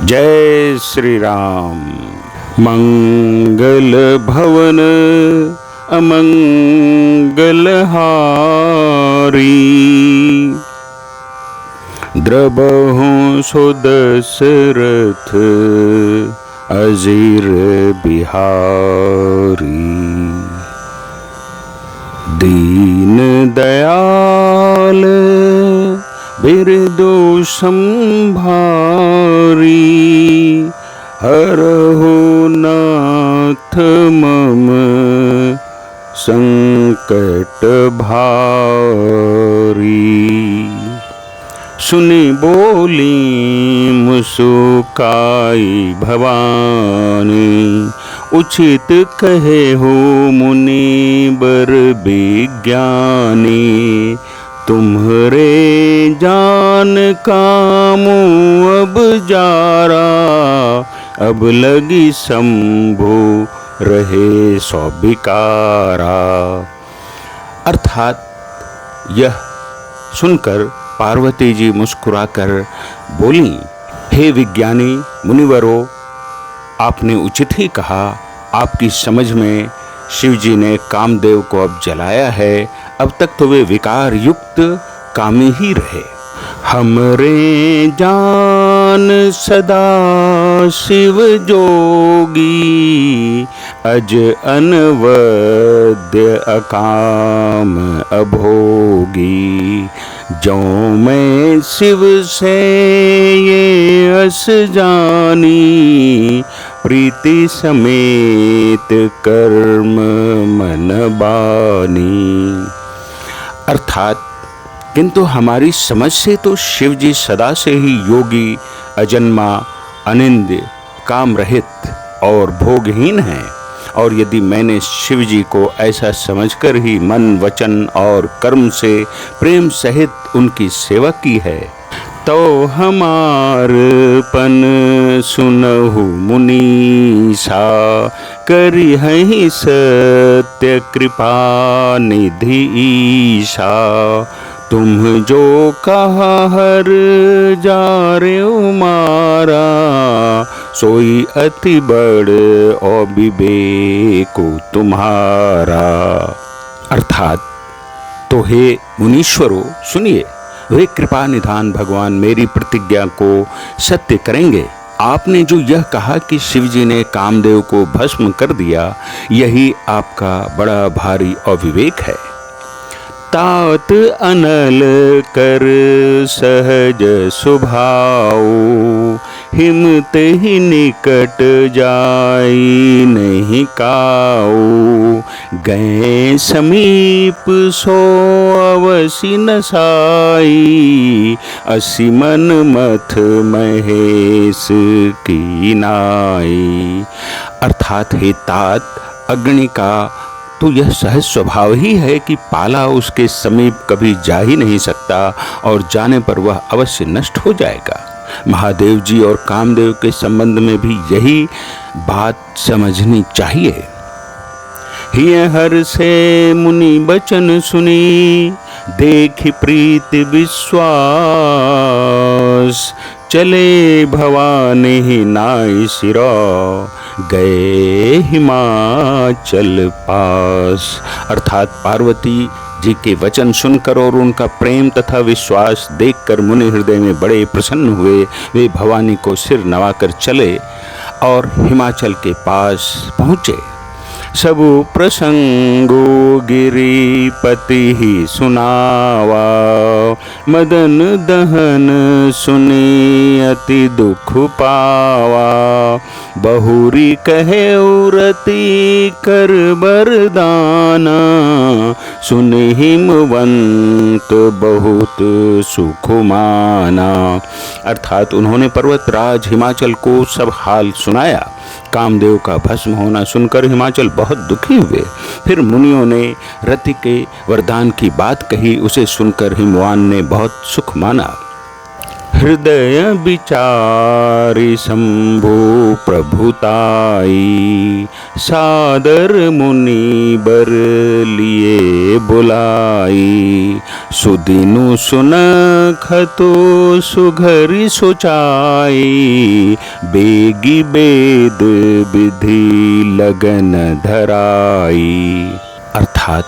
जय श्री राम। मंगल भवन अमंगल हारी, द्रबहुं सो दशरथ अजीर बिहारी। दीन दयाल बिरदो संभारी, हरहु नाथ मम संकट भारी। सुनि बोली मुसुकाई भवानी, उचित कहे हो मुनि बर विज्ञानी। तुम्हरे जान कामो अब जारा, अब लगी शंभु रहे सौ बिकारा। अर्थात यह सुनकर पार्वती जी मुस्कुराकर बोली, हे विज्ञानी मुनिवरों, आपने उचित ही कहा। आपकी समझ में शिव जी ने कामदेव को अब जलाया है। अब तक तो वे विकार युक्त कामी ही रहे। हमरे जान सदा शिव जोगी, अज अनवद्य अकाम अभोगी। जो मैं शिव से ये अस जानी, प्रीति समेत कर्म मन बानी। अर्थात किंतु हमारी समझ से तो शिव जी सदा से ही योगी, अजन्मा, अनिंद्य, काम रहित और भोगहीन हैं। और यदि मैंने शिव जी को ऐसा समझकर ही मन, वचन और कर्म से प्रेम सहित उनकी सेवा की है, तो हमारपन सुनहु मुनीसा। करी है सत्य कृपा निधि ईशा, तुम जो कहा हर जारे मारा। सोई अति बड़ और विवेको तुम्हारा। अर्थात तो हे मुनीश्वरों सुनिए, वे कृपा निधान भगवान मेरी प्रतिज्ञा को सत्य करेंगे। आपने जो यह कहा कि शिव जी ने कामदेव को भस्म कर दिया, यही आपका बड़ा भारी अविवेक है। तात अनल कर सहज स्वभाव, हिमत ही निकट जाई नहीं काऊ। गए समीप सो अवसि न साई, असी मन मथ महेश की नाई। अर्थात हे तात, अग्नि का तो यह सहज स्वभाव ही है कि पाला उसके समीप कभी जा ही नहीं सकता, और जाने पर वह अवश्य नष्ट हो जाएगा। महादेव जी और कामदेव के संबंध में भी यही बात समझनी चाहिए। हिय हर से मुनि बचन सुनी, देखि प्रीति विश्वास। चले भवानी ही नाई सिरा, गए हिमाचल पास। अर्थात पार्वती जी के वचन सुनकर और उनका प्रेम तथा विश्वास देखकर मुनि हृदय में बड़े प्रसन्न हुए। वे भवानी को सिर नवाकर चले और हिमाचल के पास पहुँचे। सबु प्रसंगो गिरिपति ही सुनावा, मदन दहन सुनी अति दुख पावा। बहुरी कहे उरती कर बरदाना, सुन हिमवंत बहुत सुख माना। अर्थात उन्होंने पर्वतराज हिमाचल को सब हाल सुनाया। कामदेव का भस्म होना सुनकर हिमाचल बहुत दुखी हुए। फिर मुनियों ने रति के वरदान की बात कही, उसे सुनकर हिमवान ने बहुत सुख माना। हृदय विचारि शंभु प्रभुताई, सादर मुनि बर लिए बुलाई। सुदिनु सुनखतो सुघरि सोचाई, बेगी वेद विधि लगन धराई। अर्थात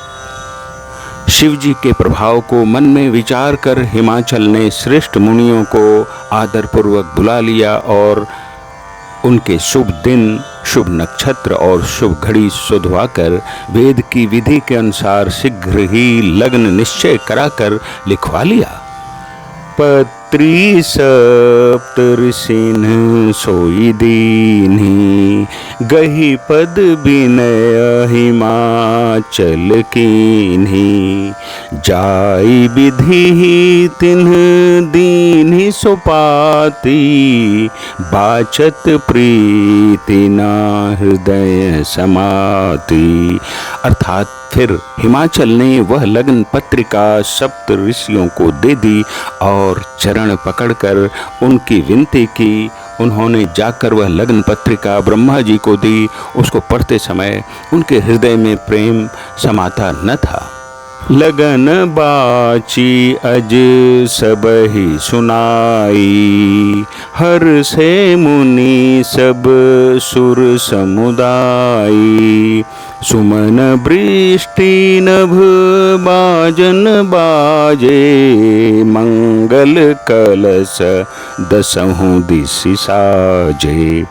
शिव जी के प्रभाव को मन में विचार कर हिमाचल ने श्रेष्ठ मुनियों को आदरपूर्वक बुला लिया और उनके शुभ दिन, शुभ नक्षत्र और शुभ घड़ी सुधवाकर वेद की विधि के अनुसार शीघ्र ही लग्न निश्चय कराकर लिखवा लिया। पत्री सप्तऋषिन सोई दीन्ही, गही पद विनय हिमाचल कीन्ही। जाई विधि तिन्ह दीन्ही सुपाती, बाचत प्रीति ना हृदय समाती। अर्थात फिर हिमाचल ने वह लग्न पत्रिका सप्त ऋषियों को दे दी और चरण पकड़कर उनकी विनती की। उन्होंने जाकर वह लग्न पत्रिका ब्रह्मा जी को दी। उसको पढ़ते समय उनके हृदय में प्रेम समाता न था। लगन बाची अज सब ही सुनाई, हर से मुनि सब सुर समुदाई। सुमन वृष्टि नभ बाजन बाजे, मंगल कलश दसहु दिशि साजे।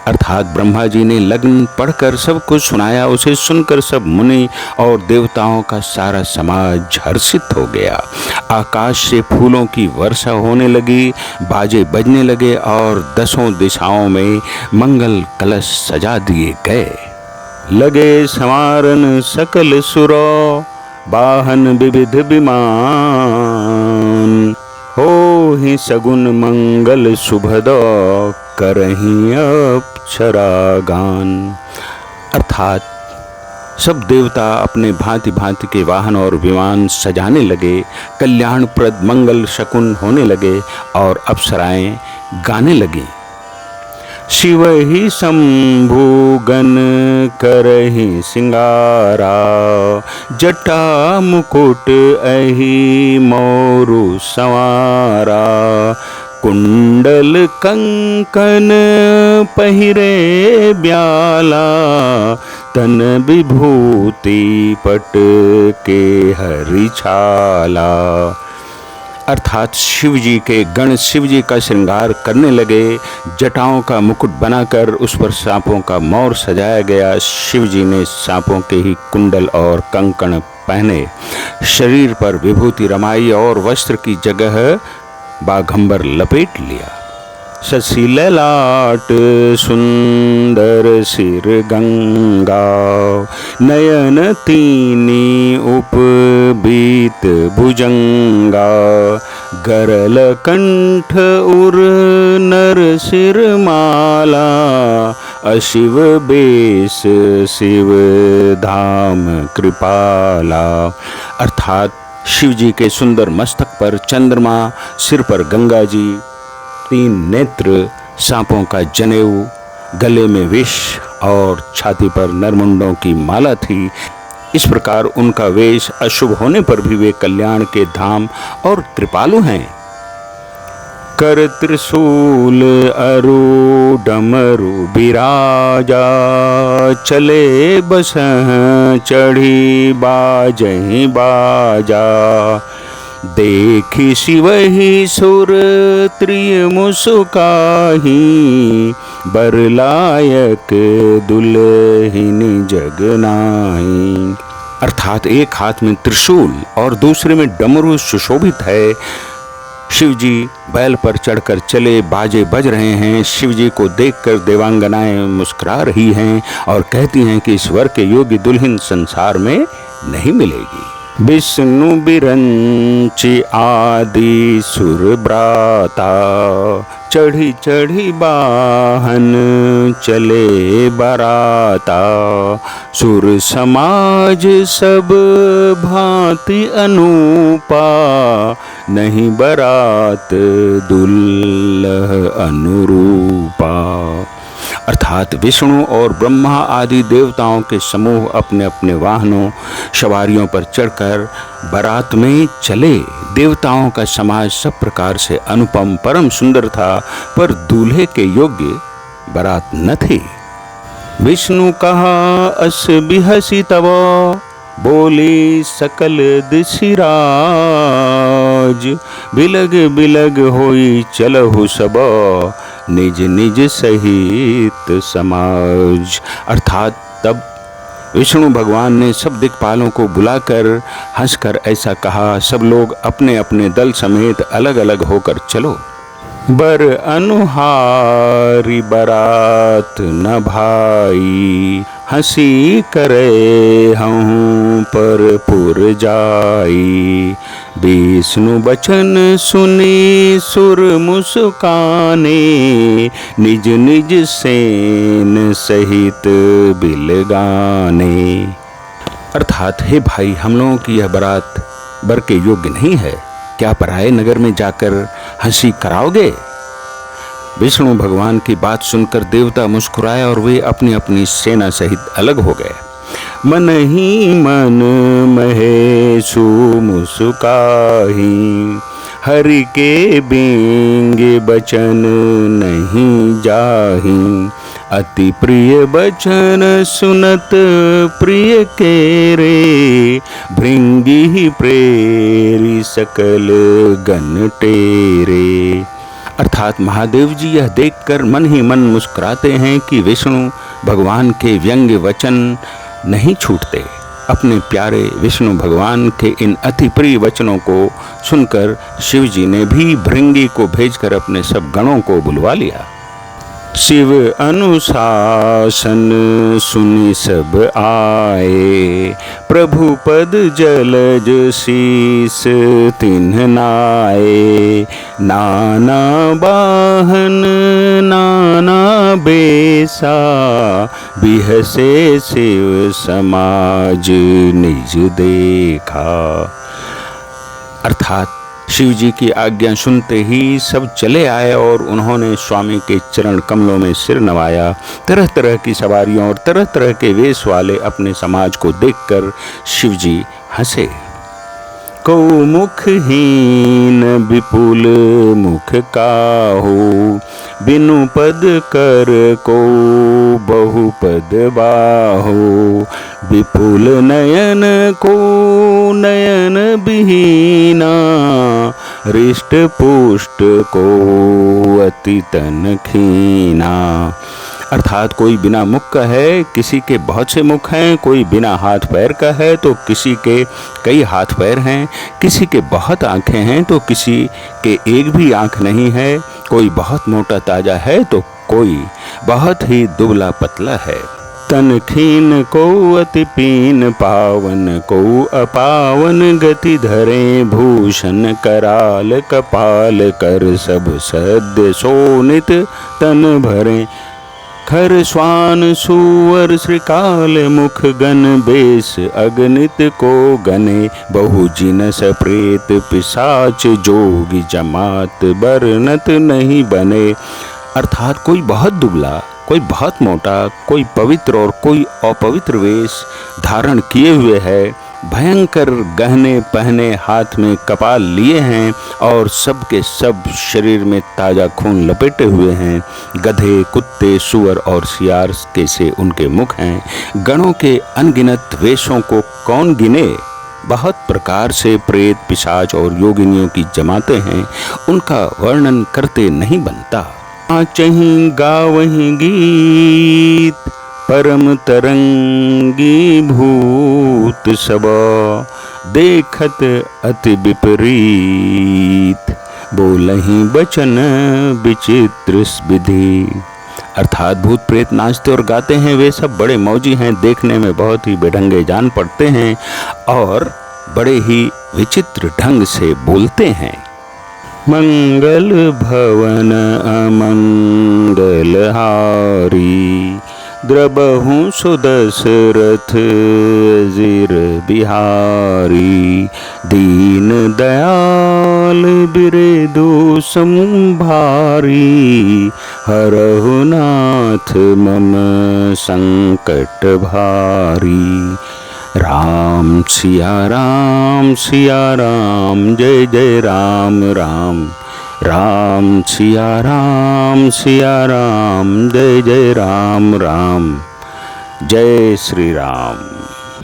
अर्थात ब्रह्मा जी ने लग्न पढ़कर सब कुछ सुनाया। उसे सुनकर सब मुनि और देवताओं का सारा समाज हर्षित हो गया। आकाश से फूलों की वर्षा होने लगी, बाजे बजने लगे और दसों दिशाओं में मंगल कलश सजा दिए गए। लगे संवारन सकल सुरो, वाहन विविध विमान। हो ही सगुन मंगल शुभदो, करहीं अप्सरा गान। अर्थात सब देवता अपने भांति भांति के वाहन और विमान सजाने लगे, कल्याणप्रद मंगल शकुन होने लगे और अप्सराएं गाने लगी। शिव ही शंभु गण करहि सिंगारा, जटा मुकुट अहि मोरु संवारा। कुंडल कंकन पहिरे ब्याला, तन विभूति पट के हरि छाला। अर्थात शिव जी के गण शिव जी का श्रृंगार करने लगे। जटाओं का मुकुट बनाकर उस पर सांपों का मौर सजाया गया। शिव जी ने सांपों के ही कुंडल और कंकण पहने, शरीर पर विभूति रमाई और वस्त्र की जगह बाघंबर लपेट लिया। शशि ललाट सुंदर सिर गंगा, नयन तीनी उपबीत भुजंगा। गरल कंठ उर नर सिर माला, अशिव बेस शिव धाम कृपाला। अर्थात शिव जी के सुंदर मस्तक पर चंद्रमा, सिर पर गंगा जी, 3 नेत्र, सांपों का जनेऊ, गले में विष और छाती पर नरमुंडों की माला थी। इस प्रकार उनका वेश अशुभ होने पर भी वे कल्याण के धाम और कृपालु हैं। कर त्रिशूल अरु डमरु बिराजा, चले बसह चढ़ी बाजहि बाजा। देखी शिवहि सुर त्रिय मुस्काही, बरलायक दुल्हिनी जगनाही। अर्थात एक हाथ में त्रिशूल और दूसरे में डमरू सुशोभित है। शिव जी बैल पर चढ़कर चले, बाजे बज रहे हैं। शिव जी को देखकर देवांगनाएं मुस्कुरा रही हैं और कहती हैं कि इस वर के योग्य दुल्हन संसार में नहीं मिलेगी। विष्णु बिरंची आदि सुर ब्राता, चढ़ी चढ़ी बाहन चले बराता। सुर समाज सब भांति अनूपा, नहीं बरात दुल्लह अनुरूपा। अर्थात विष्णु और ब्रह्मा आदि देवताओं के समूह अपने अपने वाहनों सवारियों पर चढ़कर बारात में चले। देवताओं का समाज सब प्रकार से अनुपम परम सुंदर था, पर दूल्हे के योग्य बारात न थी। विष्णु कहा अस बिहसी तब, बोली सकल दिशिराज। बिलग बिलग होई चलहु सब, निज निज सहित समाज। अर्थात तब विष्णु भगवान ने सब दिक्पालों को बुलाकर हंसकर ऐसा कहा, सब लोग अपने अपने दल समेत अलग अलग होकर चलो। बर अनुहारी बरात न भाई, हंसी करे हूँ पर पुर जाई। विष्णु बचन सुनी सुर मुस्काने, निज निज सेन सहित बिलगाने। अर्थात हे भाई, हम लोगों की यह बारात बर के योग्य नहीं है, क्या पराये नगर में जाकर हंसी कराओगे? विष्णु भगवान की बात सुनकर देवता मुस्कुराए और वे अपनी अपनी सेना सहित अलग हो गए। मन ही मन महेशु मुस्काही, हरि के बेंगे बचन नहीं जाही। अति प्रिय बचन सुनत प्रिय के रे, भृंगी प्रेरी सकल गण टेरे। अर्थात महादेव जी यह देखकर मन ही मन मुस्कुराते हैं कि विष्णु भगवान के व्यंग्य वचन नहीं छूटते। अपने प्यारे विष्णु भगवान के इन अति प्रिय वचनों को सुनकर शिव जी ने भी भृंगी को भेजकर अपने सब गणों को बुलवा लिया। शिव अनुशासन सुनि सब आए, प्रभु पद जलज शीस तिन्ह नाए। नाना बाहन नाना बेसा, बिहसे शिव समाज निज देखा। अर्थात शिव जी की आज्ञा सुनते ही सब चले आए और उन्होंने स्वामी के चरण कमलों में सिर नवाया। तरह तरह की सवारियों और तरह तरह के वेश वाले अपने समाज को देखकर शिव जी हंसे। को मुखहीन विपुल मुख काहू, बिनु पद कर को बहुपद बाहु। विपुल नयन को नयन बिहीना, रिष्ट पुष्ट को अति तन खीना। अर्थात कोई बिना मुख का है, किसी के बहुत से मुख हैं, कोई बिना हाथ पैर का है तो किसी के कई हाथ पैर हैं, किसी के बहुत आंखें हैं तो किसी के एक भी आंख नहीं है, कोई बहुत मोटा ताजा है तो कोई बहुत ही दुबला पतला है। तन खीन को अति पीन, पावन को अपावन, गति धरे भूषण कराल कपाल कर। सब सद्य सोनित तन भरे, खर स्वान सुअर श्रीकाल मुख गण बेश अगणित को गने। बहु जिनस प्रेत पिशाच जोगी जमात, बरनत नहीं बने। अर्थात कोई बहुत दुबला, कोई बहुत मोटा, कोई पवित्र और कोई अपवित्र वेश धारण किए हुए है, भयंकर गहने पहने, हाथ में कपाल लिए हैं और सबके सब शरीर में ताजा खून लपेटे हुए हैं। गधे, कुत्ते, सुअर और सियार के से उनके मुख हैं। गणों के अनगिनत वेशों को कौन गिने। बहुत प्रकार से प्रेत, पिशाच और योगिनियों की जमाते हैं, उनका वर्णन करते नहीं बनता। चहीं गावहीं गीत, परम तरंगी भूत सब, देखत अति विपरीत, बोलहीं बचन विचित्र विधि। अर्थात भूत प्रेत नाचते और गाते हैं, वे सब बड़े मौजी हैं, देखने में बहुत ही बेढंगे जान पड़ते हैं और बड़े ही विचित्र ढंग से बोलते हैं। मंगल भवन अमंगल हारी, द्रबहु सुदशरथ अजिर बिहारी। दीन दयाल बिरेदु संभारी, हरहु नाथ मम संकट भारी। राम सिया राम जय जय राम राम। राम सिया राम जय जय राम राम। जय श्री राम।